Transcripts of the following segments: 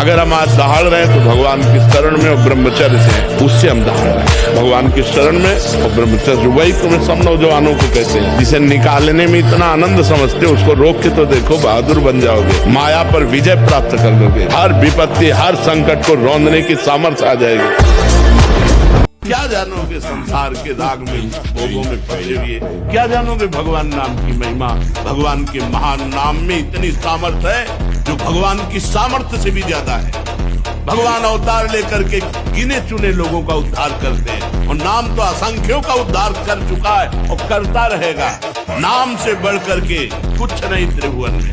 अगर हम आज दहाड़ रहे हैं तो भगवान की शरण में और ब्रह्मचर्य से, उससे हम दहाड़ रहे हैं भगवान की शरण में और ब्रह्मचर्य। वही तुम्हें सब नौजवानों को कहते हैं, जिसे निकालने में इतना आनंद समझते हो, उसको रोक के तो देखो, बहादुर बन जाओगे, माया पर विजय प्राप्त कर लोगे, हर विपत्ति हर संकट को रौंदने की सामर्थ्य आ जाएगी। क्या जानोगे संसार के राग में, भोगों में फंसे हुए, क्या जानोगे भगवान नाम की महिमा। भगवान के महान नाम में इतनी सामर्थ्य है जो भगवान की सामर्थ्य से भी ज्यादा है। भगवान अवतार लेकर के गिने चुने लोगों का उद्धार करते हैं और नाम तो असंख्यों का उद्धार कर चुका है और करता रहेगा। नाम से बढ़ करके कुछ नहीं त्रिभुवन में।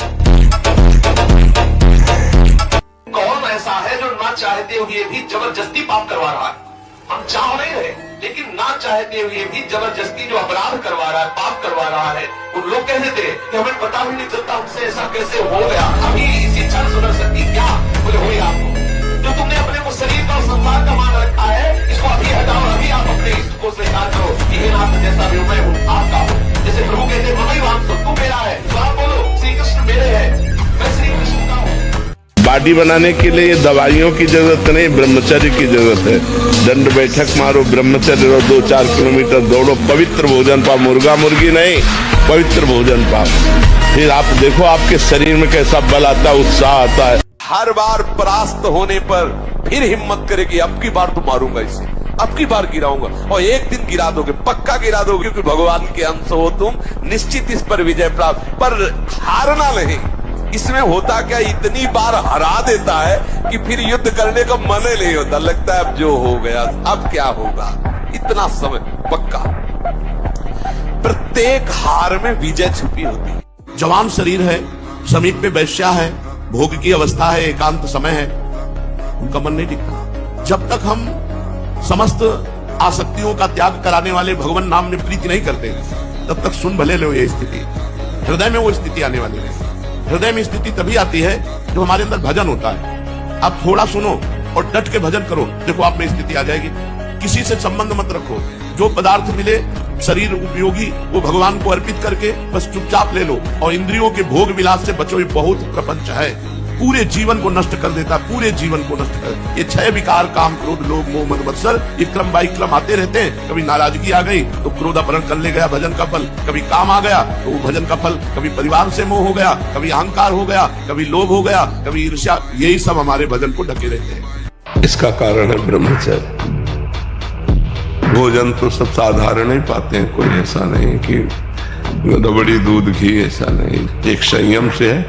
कौन ऐसा है जो ना चाहते हुए भी जबरदस्ती पाप करवा रहा है। हम चाह नहीं रहे, लेकिन ना चाहते हुए भी जबरदस्ती जो अपराध करवा रहा है, पाप करवा रहा है। उन लोग कहते थे कि हमें पता भी नहीं चलता हमसे ऐसा कैसे हो गया। अभी इसी क्षण सुधर सकती क्या? बोले हो आपको जो तुमने अपने को शरीर का और संसार का मान रखा है, इसको अभी हटाओ। अभी आप अपने इष्ट को स्वीकार करो कि हे नाथ जैसा भी मैं हूँ आपका हूँ। जैसे प्रभु कहते ममई वाम सबको मेरा है, तो आप बोलो श्री कृष्ण मेरे है, मैं श्री कृष्ण का हूँ। बॉडी बनाने के लिए दवाइयों की जरूरत नहीं, ब्रह्मचर्य की जरूरत है। दंड बैठक मारो, ब्रह्मचर्य रहो, 2-4 किलोमीटर दौड़ो, पवित्र भोजन पाओ, मुर्गा मुर्गी नहीं, पवित्र भोजन पाओ। फिर आप देखो आपके शरीर में कैसा बल आता है, उत्साह आता है। हर बार परास्त होने पर फिर हिम्मत करेगी, अब की बार तो मारूंगा इसे, अब की बार गिराऊंगा। और एक दिन गिरा दोगे, पक्का गिरा दोगे, क्योंकि भगवान के अंश हो तुम, निश्चित इस पर विजय प्राप्त। पर हारना नहीं। इसमें होता क्या, इतनी बार हरा देता है कि फिर युद्ध करने का मन ही नहीं होता। लगता है अब जो हो गया, अब क्या होगा। इतना समय पक्का। प्रत्येक हार में विजय छुपी होती है। जवान शरीर है, समीप में वैश्या है, भोग की अवस्था है, एकांत समय है, उनका मन नहीं टिकता। जब तक हम समस्त आसक्तियों का त्याग कराने वाले भगवान नाम में प्रीति नहीं करते, तब तक सुन भले लो ये स्थिति। हृदय में वो स्थिति आने वाली है। हृदय में स्थिति तभी आती है जो हमारे अंदर भजन होता है। आप थोड़ा सुनो और डट के भजन करो, देखो आप में स्थिति आ जाएगी। किसी से संबंध मत रखो, जो पदार्थ मिले शरीर उपयोगी वो भगवान को अर्पित करके बस चुपचाप ले लो। और इंद्रियों के भोग विलास से बचो, ये बहुत प्रपंच है, पूरे जीवन को नष्ट कर देता, पूरे जीवन को नष्ट कर। ये 6 विकार काम क्रोध लोभ मोह मद मत्सर, ये क्रम बाई क्रम आते रहते हैं। कभी नाराजगी आ गई तो क्रोध अपहरण कर ले गया भजन का फल, कभी काम आ गया तो वो भजन का फल, कभी परिवार से मोह हो गया, कभी अहंकार हो गया, कभी लोभ हो गया, कभी ईर्ष्या, यही सब हमारे भजन को ढके रहते हैं। इसका कारण है ब्रह्मचर्य। भोजन तो सब साधारण ही पाते हैं, कोई ऐसा नहीं कि रबड़ी दूध घी, ऐसा नहीं। एक संयम से है,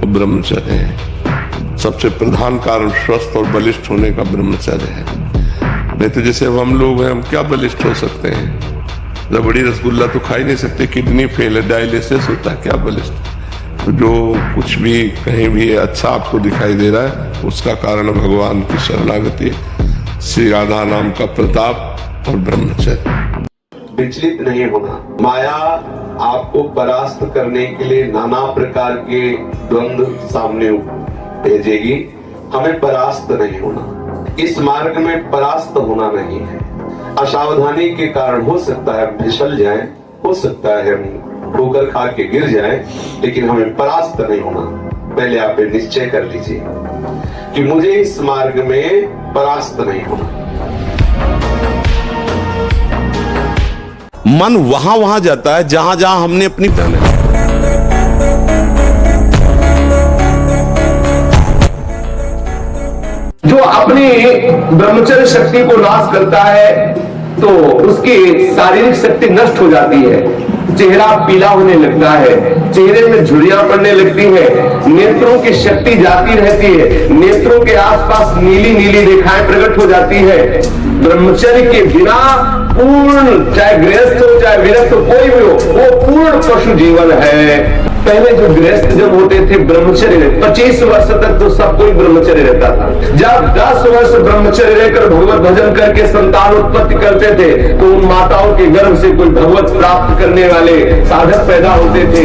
ब्रह्मचर्य है। सबसे प्रधान कारण स्वस्थ और बलिष्ठ होने का ब्रह्मचर्य है। नहीं तो जैसे हम लोग हैं, हम क्या बलिष्ठ हो सकते हैं? रबड़ी रसगुल्ला तो खा ही नहीं सकते, किडनी फेल है, डायलिसिस होता है, क्या बलिष्ठ। तो जो कुछ भी कहीं भी अच्छा आपको दिखाई दे रहा है, उसका कारण भगवान की शरणागति, श्री राधा नाम का प्रताप और ब्रह्मचर्य। विचलित नहीं होना। माया आपको परास्त करने के लिए नाना प्रकार के द्वंद्व सामने भेजेगी, हमें परास्त नहीं होना। इस मार्ग में परास्त होना नहीं है। असावधानी के कारण हो सकता है फिसल जाए, हो सकता है हम ठोकर खा के गिर जाए, लेकिन हमें परास्त नहीं होना। पहले आप निश्चय कर लीजिए कि मुझे इस मार्ग में परास्त नहीं होना। मन वहां जाता है जहां जहां हमने अपनी जो अपनी ब्रह्मचर्य शक्ति को नाश करता है तो उसकी शारीरिक शक्ति नष्ट हो जाती है। चेहरा पीला होने लगता है, चेहरे में झुर्रियां पड़ने लगती है, नेत्रों की शक्ति जाती रहती है, नेत्रों के आसपास नीली नीली रेखाएं प्रकट हो जाती है। ब्रह्मचर्य के बिना पूर्ण, चाहे गृहस्थ हो चाहे विरक्त हो, कोई भी हो, वो पूर्ण पशु जीवन है। पहले जो गृहस्थ जब होते थे ब्रह्मचर्य, 25 वर्ष तक तो सब कोई ब्रह्मचर्य रहता था। जब 10 वर्ष ब्रह्मचर्य रहकर भगवत भजन करके संतान उत्पत्ति करते थे तो उन माताओं के गर्भ से कोई भगवत प्राप्त करने वाले साधक पैदा होते थे।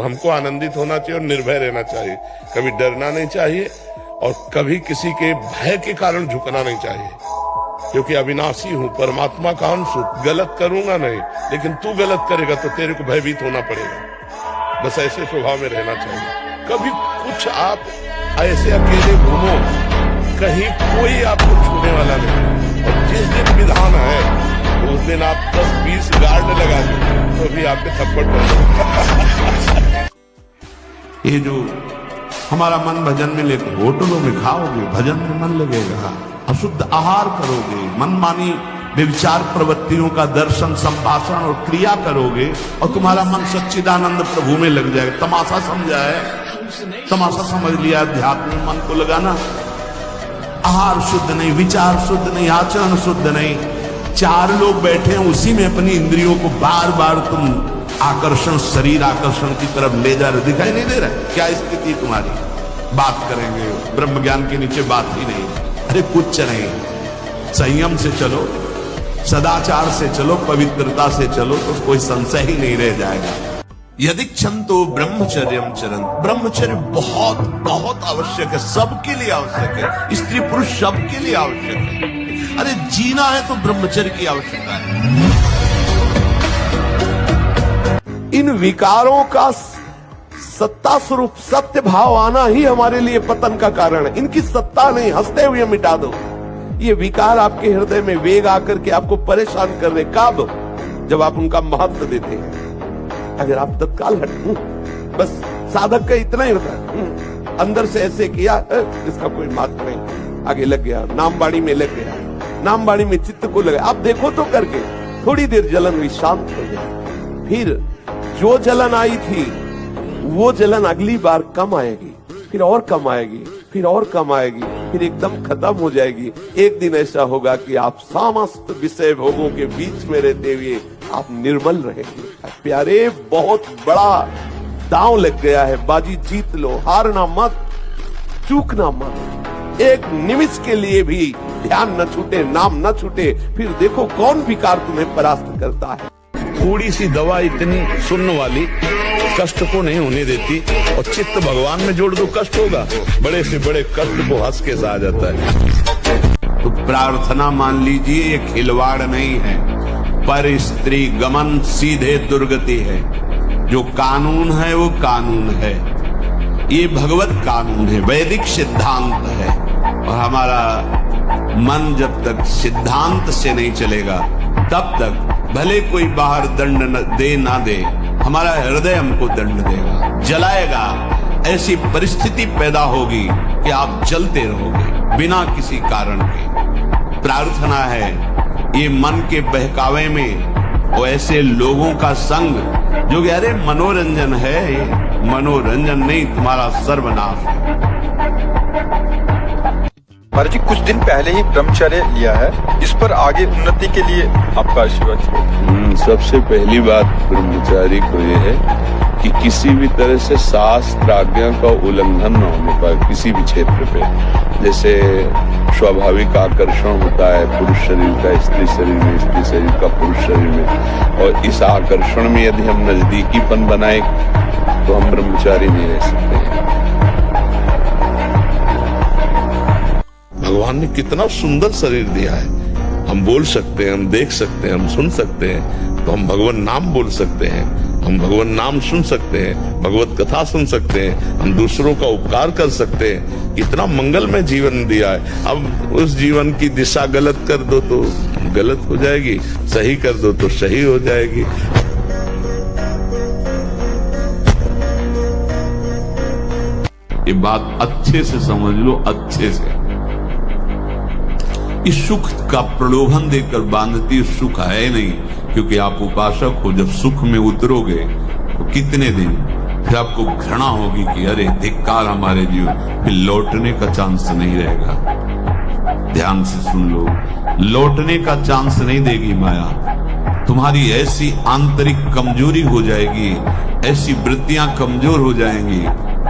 हमको आनंदित होना चाहिए और निर्भय रहना चाहिए, कभी डरना नहीं चाहिए और कभी किसी के भय के कारण झुकना नहीं चाहिए, क्योंकि अविनाशी हूं, परमात्मा का अंश हूं, गलत करूंगा नहीं, लेकिन तू गलत करेगा तो तेरे को भयभीत होना पड़ेगा। बस ऐसे स्वभाव में रहना चाहिए। कभी कुछ आप ऐसे अकेले घूमो, कहीं कोई आपको छूने वाला नहीं, और जिस दिन विधान है उस दिन आप 10-20 गार्ड लगा दो तो भी आपके थप्पड़ पड़। ये जो हमारा मन भजन में लेकर होटलों में खाओगे, भजन में मन लगेगा, अशुद्ध आहार करोगे, मनमानी व्यभिचार प्रवृत्तियों का दर्शन, संभाषण और क्रिया करोगे और तुम्हारा मन सच्चिदानंद प्रभु में लग जाएगा। तमाशा समझा है, तमाशा समझ लिया अध्यात्म में मन को लगाना। आहार शुद्ध नहीं, विचार शुद्ध नहीं, आचरण शुद्ध नहीं, चार लोग बैठे हैं उसी में अपनी इंद्रियों को बार बार तुम आकर्षण, शरीर आकर्षण की तरफ ले जा रहे, दिखाई नहीं दे रहा क्या स्थिति तुम्हारी? बात करेंगे ब्रह्म ज्ञान के नीचे बात ही नहीं, अरे कुछ नहीं। संयम से चलो, सदाचार से चलो, पवित्रता से चलो तो कोई संशय ही नहीं रह जाएगा। यदि क्षंतो ब्रह्मचर्यम चरण, ब्रह्मचर्य बहुत बहुत आवश्यक है, सबके लिए आवश्यक है, स्त्री पुरुष सबके लिए आवश्यक है। अरे जीना है तो ब्रह्मचर्य की आवश्यकता है। इन विकारों का सत्ता स्वरूप सत्य भाव आना ही हमारे लिए पतन का कारण है। इनकी सत्ता नहीं, हंसते हुए मिटा दो। ये विकार आपके हृदय में वेग आकर के आपको परेशान कर रहे, कब? जब आप उनका महत्व देते हैं। अगर आप तत्काल हट, बस साधक का इतना ही होता है, अंदर से ऐसे किया, इसका कोई महत्व नहीं, आगे लग गया, नामवाणी में लग गया, नामवाणी में चित्त को लगा। आप देखो तो करके थोड़ी देर जलन हुई, शांत हो गया, फिर जो जलन आई थी वो जलन अगली बार कम आएगी, फिर और कम आएगी, फिर और कम आएगी, फिर एकदम खत्म हो जाएगी। एक दिन ऐसा होगा कि आप समस्त विषय भोगों के बीच में रहते हुए आप निर्मल रहेंगे। प्यारे, बहुत बड़ा दांव लग गया है, बाजी जीत लो, हारना मत, चूकना मत। एक निमिष के लिए भी ध्यान न छूटे, नाम न छूटे, फिर देखो कौन विकार तुम्हें परास्त करता है। थोड़ी सी दवा इतनी सुन्न वाली कष्ट को नहीं होने देती, और चित्त भगवान में जोड़ दो, कष्ट होगा, बड़े से बड़े कष्ट को हंस के सहा जाता है। तो प्रार्थना मान लीजिए ये खिलवाड़ नहीं है, पर स्त्री गमन सीधे दुर्गति है। जो कानून है वो कानून है, ये भगवत कानून है, वैदिक सिद्धांत है। और हमारा मन जब तक सिद्धांत से नहीं चलेगा तब तक भले कोई बाहर दंड दे ना दे, हमारा हृदय हमको दंड देगा, जलाएगा। ऐसी परिस्थिति पैदा होगी कि आप जलते रहोगे बिना किसी कारण के। प्रार्थना है ये मन के बहकावे में वो ऐसे लोगों का संग जो कि अरे मनोरंजन है, मनोरंजन नहीं, तुम्हारा सर्वनाश है। महाराज जी, कुछ दिन पहले ही ब्रह्मचर्य लिया है, इस पर आगे उन्नति के लिए आपका आशीर्वाद। सबसे पहली बात ब्रह्मचारी को यह है कि किसी भी तरह से शास्त्र आज्ञा का उल्लंघन न होने पाए किसी भी क्षेत्र पे। जैसे स्वाभाविक आकर्षण होता है पुरुष शरीर का स्त्री शरीर में, स्त्री शरीर का पुरुष शरीर में, और इस आकर्षण में यदि हम नजदीकीपन बनाए तो हम ब्रह्मचारी नहीं रह सकते हैं। भगवान ने कितना सुंदर शरीर दिया है, हम बोल सकते हैं, हम देख सकते हैं, हम सुन सकते हैं, तो हम भगवान नाम बोल सकते हैं, हम भगवान नाम सुन सकते हैं, भगवत कथा सुन सकते हैं, हम दूसरों का उपकार कर सकते हैं। कितना मंगलमय जीवन दिया है। अब उस जीवन की दिशा गलत कर दो तो गलत हो जाएगी, सही कर दो तो सही हो जाएगी। ये बात अच्छे से समझ लो, अच्छे से। इस सुख का प्रलोभन देकर बांधती सुख है नहीं, क्योंकि आप उपासक हो। जब सुख में उतरोगे तो कितने दिन फिर आपको घृणा होगी कि अरे धिक्कार हमारे जीवन, फिर लौटने का चांस नहीं रहेगा। ध्यान से सुन लो, लौटने का चांस नहीं देगी माया। तुम्हारी ऐसी आंतरिक कमजोरी हो जाएगी, ऐसी वृत्तियां कमजोर हो जाएंगी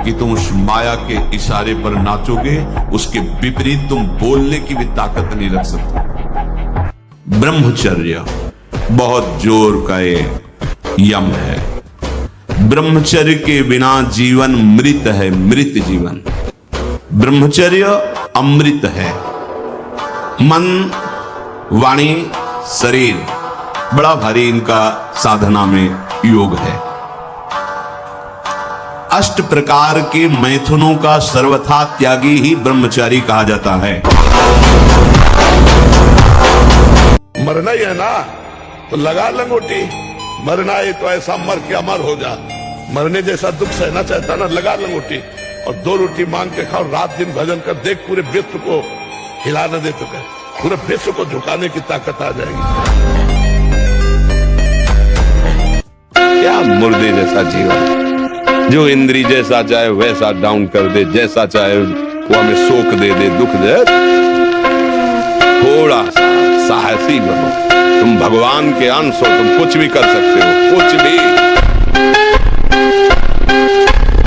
कि तुम उस माया के इशारे पर नाचोगे, उसके विपरीत तुम बोलने की भी ताकत नहीं रख सकते। ब्रह्मचर्य बहुत जोर का एक यम है। ब्रह्मचर्य के बिना जीवन मृत है, मृत जीवन। ब्रह्मचर्य अमृत है। मन, वाणी, शरीर, बड़ा भारी इनका साधना में योग है। अष्ट प्रकार के मैथुनों का सर्वथा त्यागी ही ब्रह्मचारी कहा जाता है। मरना ही है ना, तो लगा लंगोटी। मरना है तो ऐसा मर के अमर हो जा। मरने जैसा दुख सहना चाहता ना, लगा लंगोटी और 2 रोटी मांग के खाओ, रात दिन भजन कर, देख पूरे विश्व को हिला न दे तो क्या, पूरे विश्व को झुकाने की ताकत आ जाएगी। क्या मुर्दे जैसा जीवन, जो इंद्री जैसा चाहे वैसा डाउन कर दे, जैसा चाहे वो हमें शोक दे दे, दुख दे। थोड़ा सा साहसी बनो, तुम भगवान के अंश हो, तुम कुछ भी कर सकते हो, कुछ भी।